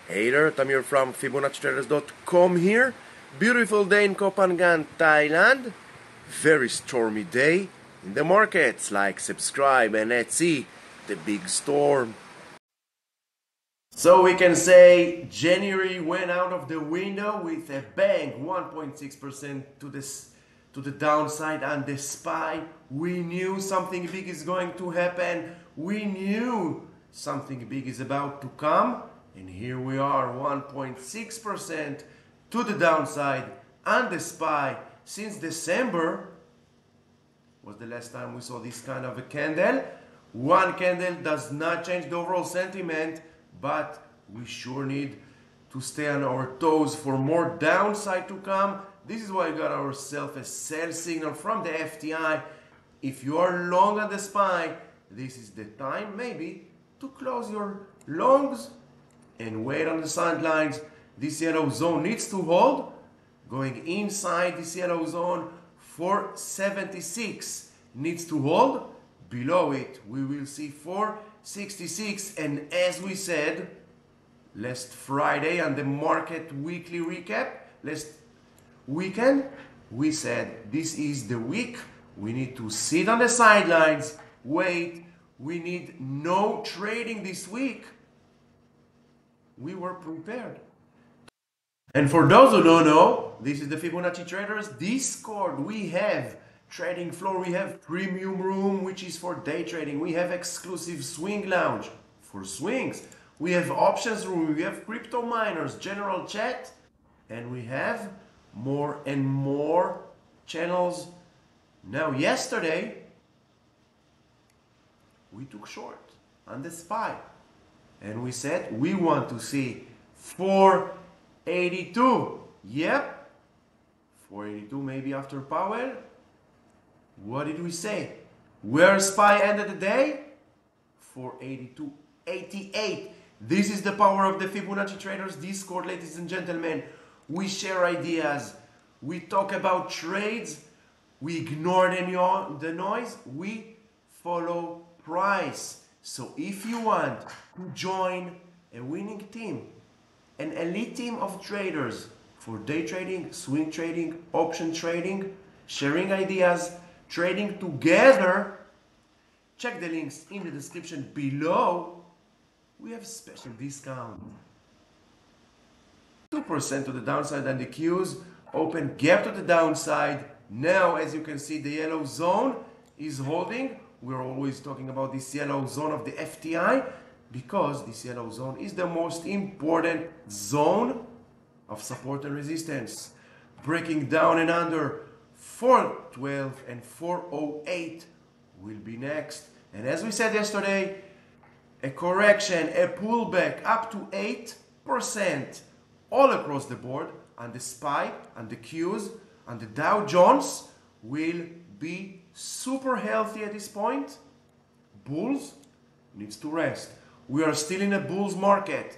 Hey there, Tamir from Fibonacci-Traders.com here. Beautiful day in Koh Phangan, Thailand. Very stormy day in the markets. Like, subscribe, and let's see the big storm. So we can say January went out of the window with a bang, 1.6% to the downside, and the SPY. We knew something big is going to happen. We knew something big is about to come. And here we are, 1.6% to the downside, and the SPY since December was the last time we saw this kind of a candle. One candle does not change the overall sentiment, but we sure need to stay on our toes for more downside to come. This is why we got ourselves a sell signal from the FTI. If you are long on the SPY, this is the time maybe to close your longs and wait on the sidelines. This yellow zone needs to hold. Going inside this yellow zone, 476 needs to hold. Below it, we will see 466. And as we said last Friday on the market weekly recap, last weekend, we said this is the week. We need to sit on the sidelines, wait. We need no trading this week. We were prepared. And for those who don't know, this is the Fibonacci-Traders Discord. We have trading floor, we have premium room, which is for day trading. We have exclusive swing lounge for swings. We have options room, we have crypto miners, general chat, and we have more and more channels. Now, yesterday, we took short on the SPY. And we said we want to see 482. Yep, 482 maybe after Powell. What did we say? Where SPY ended the day? 482.88. This is the power of the Fibonacci-Traders Discord, ladies and gentlemen. We share ideas. We talk about trades. We ignore the noise. We follow price. So if you want to join a winning team, an elite team of traders for day trading, swing trading, option trading, sharing ideas, trading together, check the links in the description below. We have special discount. 2% to the downside and the Qs, open gap to the downside. Now, as you can see, the yellow zone is holding. We're always talking about this yellow zone of the FTI because this yellow zone is the most important zone of support and resistance. Breaking down and under 412 and 408 will be next. And as we said yesterday, a correction, a pullback up to 8% all across the board on the SPY, on the Qs, on the Dow Jones will be super healthy at this point. Bulls needs to rest. We are still in a bull's market.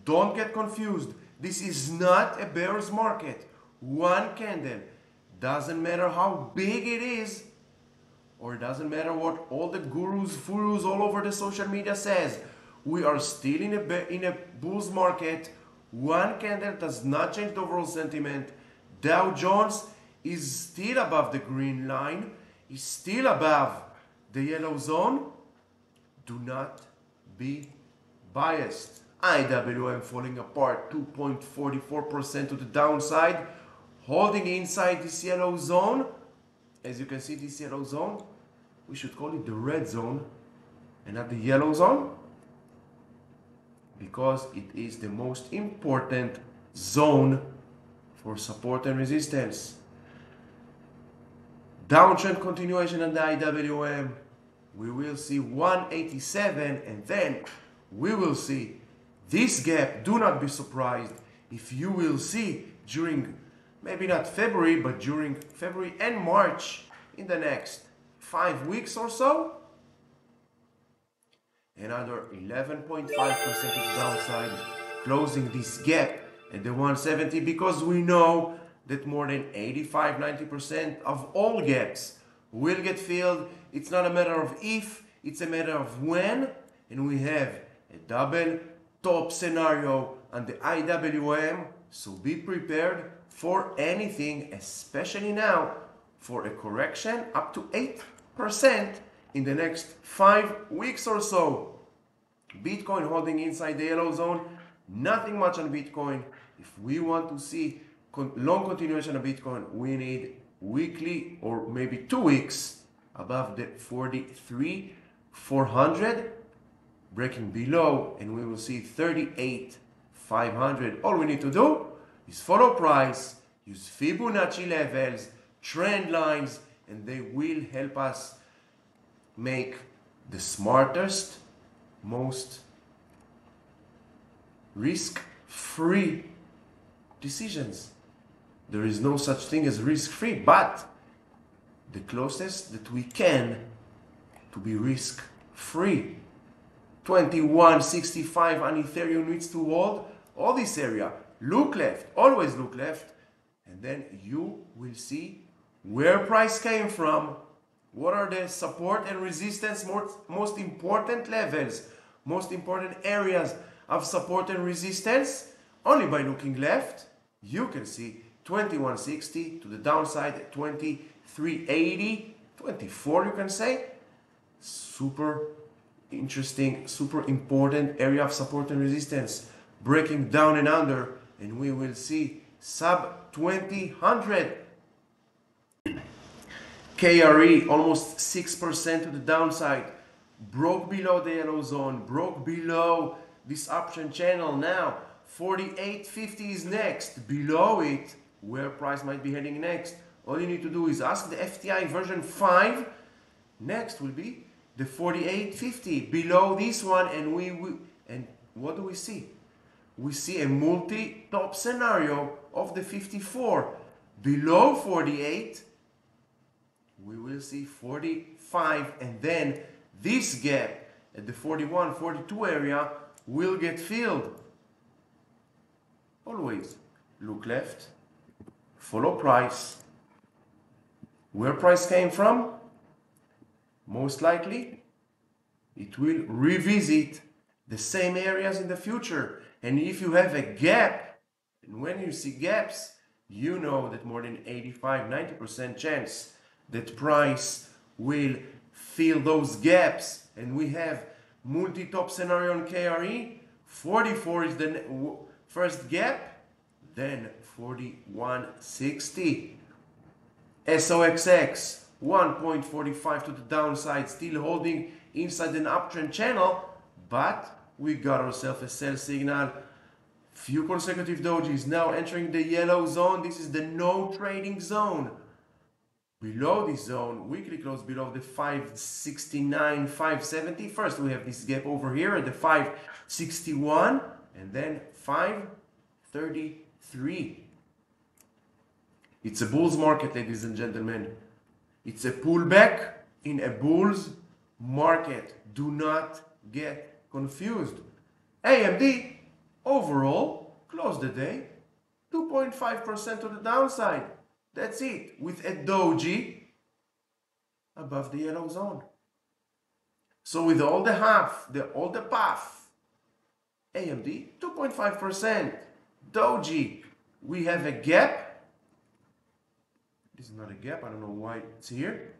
Don't get confused. This is not a bear's market. One candle, doesn't matter how big it is, or it doesn't matter what all the gurus, furus all over the social media says. We are still in a bull's market. One candle does not change the overall sentiment. Dow Jones is still above the green line, is still above the yellow zone. Do not be biased. IWM falling apart, 2.44% to the downside, holding inside this yellow zone. As you can see, this yellow zone, we should call it the red zone and not the yellow zone, because it is the most important zone for support and resistance. Downtrend continuation on the IWM. We will see 187, and then we will see this gap. Do not be surprised if you will see during, maybe not February, but during February and March, in the next 5 weeks or so, another 11.5% to the downside, closing this gap at the 170, because we know that more than 85-90% of all gaps will get filled. It's not a matter of if, it's a matter of when, and we have a double top scenario on the IWM, so be prepared for anything, especially now for a correction up to 8% in the next 5 weeks or so. Bitcoin holding inside the yellow zone, nothing much on Bitcoin. If we want to see long continuation of Bitcoin, we need weekly or maybe 2 weeks above the 43,400, breaking below, and we will see 38,500. All we need to do is follow price, use Fibonacci levels, trend lines, and they will help us make the smartest, most risk-free decisions. There is no such thing as risk-free, but the closest that we can to be risk-free. 2165 on Ethereum needs to hold all this area. Look left, always look left, and then you will see where price came from, what are the support and resistance, most important levels, most important areas of support and resistance. Only by looking left, you can see 2160 to the downside, 2380, 24 you can say. Super interesting, super important area of support and resistance. Breaking down and under, and we will see sub 2000. KRE almost 6% to the downside. Broke below the yellow zone, broke below this option channel. Now 48.50 is next. Below it, where price might be heading next. All you need to do is ask the FTI version 5. Next will be the 48.50 below this one, and what do we see? We see a multi-top scenario of the 54. Below 48, we will see 45, and then this gap at the 41, 42 area will get filled. Always look left, follow price. Where price came from? Most likely, it will revisit the same areas in the future. And if you have a gap, and when you see gaps, you know that more than 85-90% chance that price will fill those gaps. And we have multi-top scenario on KRE. 44 is the first gap, then 4160. SOXX 1.45 to the downside, still holding inside an uptrend channel, but we got ourselves a sell signal. Few consecutive dojis now entering the yellow zone. This is the no trading zone. Below this zone, weekly close below the 569, 570. First we have this gap over here at the 561, and then 533. It's a bull's market, ladies and gentlemen. It's a pullback in a bull's market. Do not get confused. AMD overall closed the day 2.5% to the downside. That's it, with a doji above the yellow zone. So with all the path, AMD 2.5%. Doji, we have a gap. This is not a gap, I don't know why it's here.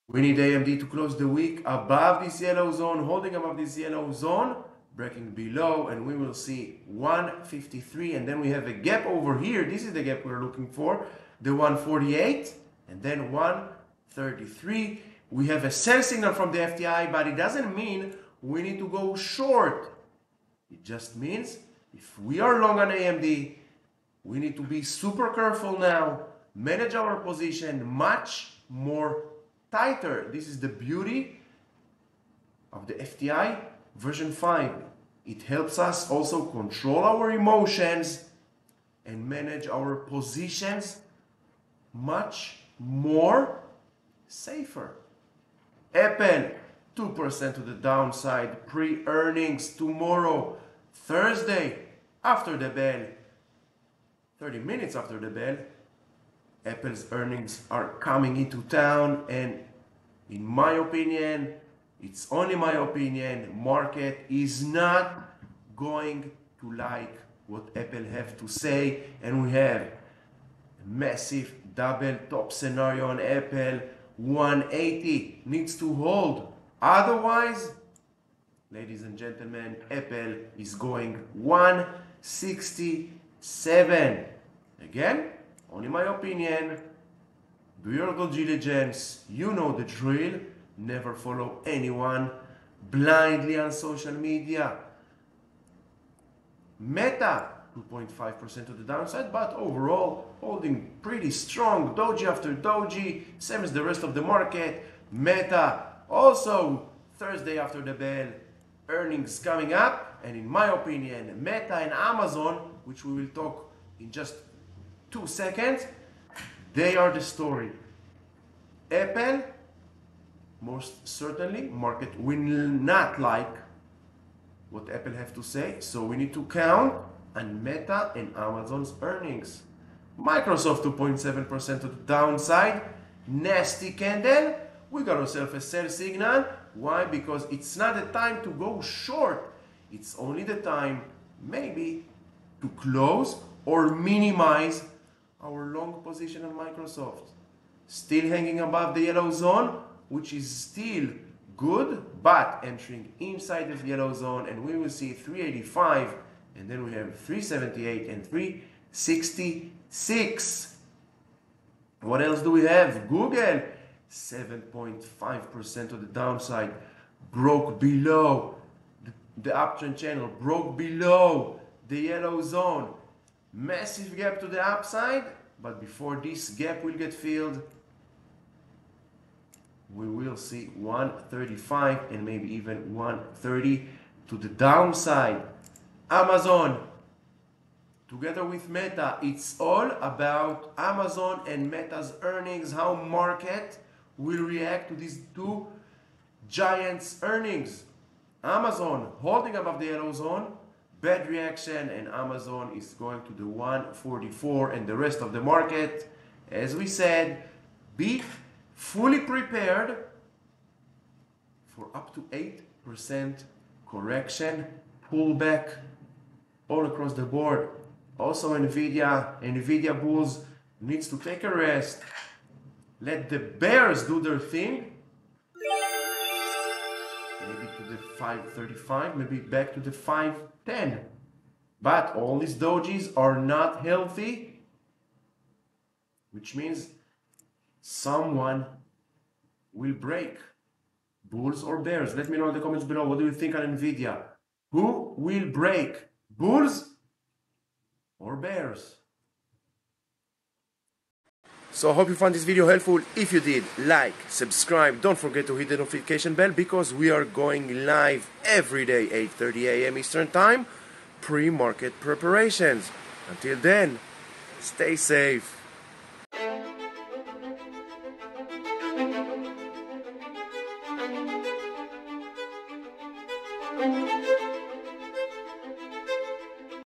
We need AMD to close the week above this yellow zone, holding above this yellow zone, breaking below, and we will see 153, and then we have a gap over here. This is the gap we're looking for, the 148, and then 133. We have a sell signal from the FTI, but it doesn't mean we need to go short. It just means if we are long on AMD, we need to be super careful now, manage our position much more tighter. This is the beauty of the FTI version 5. It helps us also control our emotions and manage our positions much more safer. Apple 2% to the downside, pre-earnings tomorrow, Thursday, after the bell, 30 minutes after the bell. Apple's earnings are coming into town, and in my opinion, It's only my opinion. Market is not going to like what Apple have to say, and we have a massive double top scenario on Apple. 180 needs to hold. Otherwise, ladies and gentlemen, Apple is going 167. Again, only my opinion. Do your due diligence. You know the drill. Never follow anyone blindly on social media. Meta, 2.5% to the downside, but overall holding pretty strong. Doji after doji, same as the rest of the market. Meta also Thursday after the bell, earnings coming up, and in my opinion, Meta and Amazon, which we will talk in just 2 seconds, they are the story. Apple, most certainly, market will not like what Apple have to say, so we need to count on Meta and Amazon's earnings. Microsoft 2.7% to the downside, nasty candle. We got ourselves a sell signal. Why? Because it's not the time to go short. It's only the time maybe to close or minimize our long position on Microsoft. Still hanging above the yellow zone, which is still good, but entering inside the yellow zone, and we will see 385, and then we have 378 and 366. What else do we have? Google, 7.5% to the downside, broke below the uptrend channel, broke below the yellow zone. Massive gap to the upside, but before this gap will get filled, we will see 135 and maybe even 130 to the downside. Amazon, together with Meta, it's all about Amazon and Meta's earnings, how market will react to these two giants' earnings. Amazon holding above the yellow zone, bad reaction, and Amazon is going to the 144, and the rest of the market, as we said, be fully prepared for up to 8% correction, pullback all across the board. Also Nvidia bulls needs to take a rest. Let the bears do their thing. Maybe to the 535, maybe back to the 510. But all these dojis are not healthy, which means someone will break. Bulls or bears? Let me know in the comments below. What do you think on Nvidia? Who will break? Bulls or bears? So I hope you found this video helpful. If you did, like, subscribe. Don't forget to hit the notification bell because we are going live every day, 8:30 a.m. Eastern Time, pre-market preparations. Until then, stay safe. Thank you.